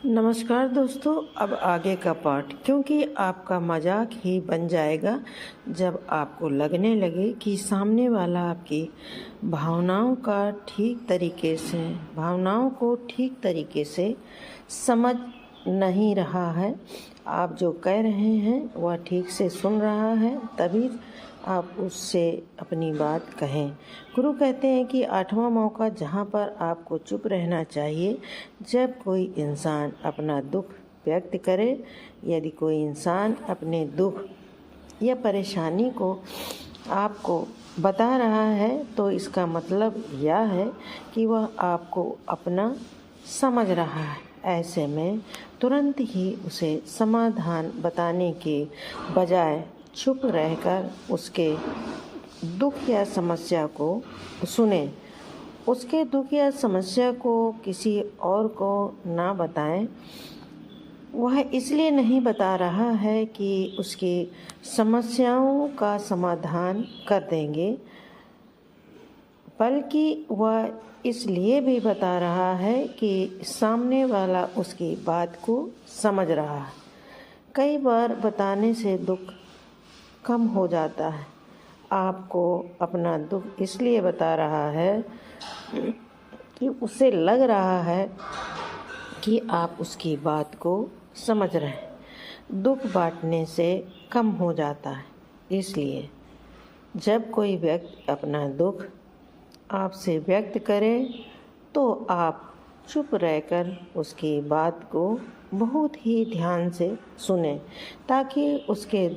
नमस्कार दोस्तों। अब आगे का पार्ट, क्योंकि आपका मजाक ही बन जाएगा जब आपको लगने लगे कि सामने वाला आपकी भावनाओं को ठीक तरीके से समझ नहीं रहा है। आप जो कह रहे हैं वह ठीक से सुन रहा है, तभी आप उससे अपनी बात कहें। गुरु कहते हैं कि 8वां मौका जहाँ पर आपको चुप रहना चाहिए जब कोई इंसान अपना दुख व्यक्त करे। यदि कोई इंसान अपने दुख या परेशानी को आपको बता रहा है तो इसका मतलब यह है कि वह आपको अपना समझ रहा है। ऐसे में तुरंत ही उसे समाधान बताने के बजाय चुप रहकर उसके दुख या समस्या को सुने। उसके दुख या समस्या को किसी और को ना बताएं। वह इसलिए नहीं बता रहा है कि उसकी समस्याओं का समाधान कर देंगे, बल्कि वह इसलिए भी बता रहा है कि सामने वाला उसकी बात को समझ रहा है। कई बार बताने से दुख कम हो जाता है। आपको अपना दुख इसलिए बता रहा है कि उसे लग रहा है कि आप उसकी बात को समझ रहे हैं। दुख बांटने से कम हो जाता है। इसलिए जब कोई व्यक्ति अपना दुख आपसे व्यक्त करे तो आप चुप रहकर उसकी बात को बहुत ही ध्यान से सुने, ताकि उसका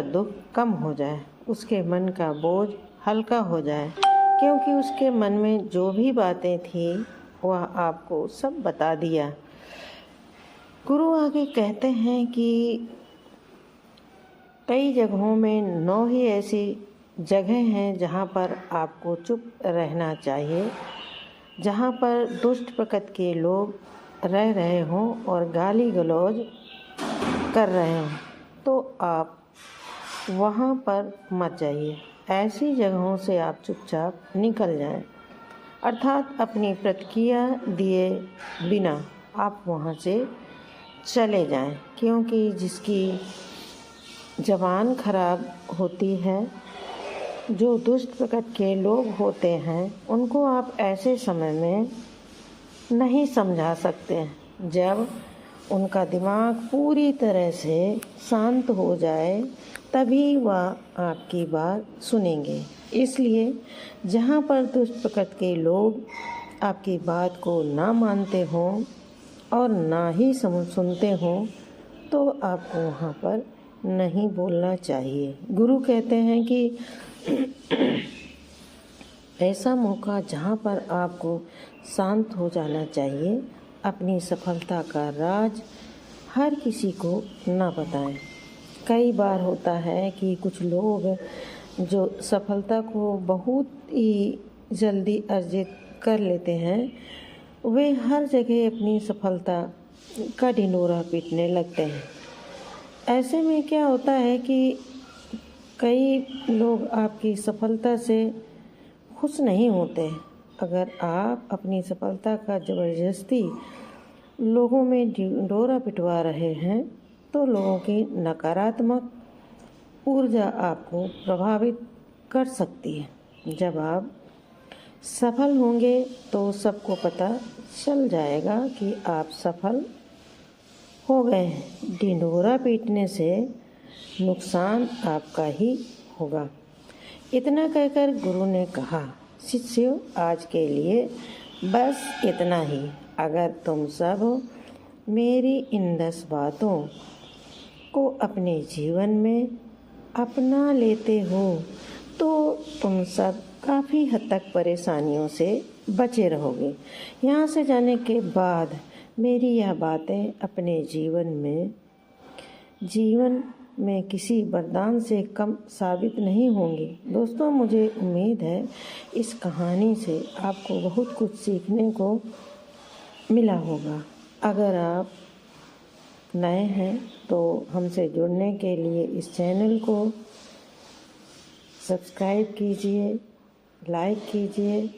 दुख कम हो जाए, उसके मन का बोझ हल्का हो जाए। क्योंकि उसके मन में जो भी बातें थी वह आपको सब बता दिया। गुरु आगे कहते हैं कि कई जगहों में 9 ही ऐसी जगह हैं जहाँ पर आपको चुप रहना चाहिए, जहाँ पर दुष्ट प्रकृति के लोग रह रहे हों और गाली गलौज कर रहे हों, तो आप वहाँ पर मत जाइए। ऐसी जगहों से आप चुपचाप निकल जाएं, अर्थात अपनी प्रतिक्रिया दिए बिना आप वहाँ से चले जाएं। क्योंकि जिसकी ज़बान खराब होती है, जो दुष्ट प्रकृति के लोग होते हैं, उनको आप ऐसे समय में नहीं समझा सकते। जब उनका दिमाग पूरी तरह से शांत हो जाए तभी वह आपकी बात सुनेंगे। इसलिए जहाँ पर दुष्ट प्रकृति के लोग आपकी बात को ना मानते हों और ना ही सुनते हों, तो आपको वहाँ पर नहीं बोलना चाहिए। गुरु कहते हैं कि ऐसा मौका जहाँ पर आपको शांत हो जाना चाहिए। अपनी सफलता का राज हर किसी को ना बताएं। कई बार होता है कि कुछ लोग जो सफलता को बहुत ही जल्दी अर्जित कर लेते हैं, वे हर जगह अपनी सफलता का ढिंढोरा पीटने लगते हैं। ऐसे में क्या होता है कि कई लोग आपकी सफलता से खुश नहीं होते। अगर आप अपनी सफलता का ज़बरदस्ती लोगों में ढिंढोरा पिटवा रहे हैं तो लोगों की नकारात्मक ऊर्जा आपको प्रभावित कर सकती है। जब आप सफल होंगे तो सबको पता चल जाएगा कि आप सफल हो गए हैं। ढिंढोरा पीटने से नुकसान आपका ही होगा। इतना कहकर गुरु ने कहा, शिष्यों, आज के लिए बस इतना ही। अगर तुम सब मेरी इन 10 बातों को अपने जीवन में अपना लेते हो तो तुम सब काफ़ी हद तक परेशानियों से बचे रहोगे। यहाँ से जाने के बाद मेरी यह बातें अपने जीवन में किसी वरदान से कम साबित नहीं होंगी। दोस्तों, मुझे उम्मीद है इस कहानी से आपको बहुत कुछ सीखने को मिला होगा। अगर आप नए हैं तो हमसे जुड़ने के लिए इस चैनल को सब्सक्राइब कीजिए, लाइक कीजिए,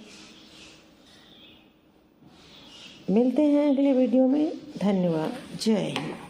मिलते हैं अगले वीडियो में। धन्यवाद। जय हिंद।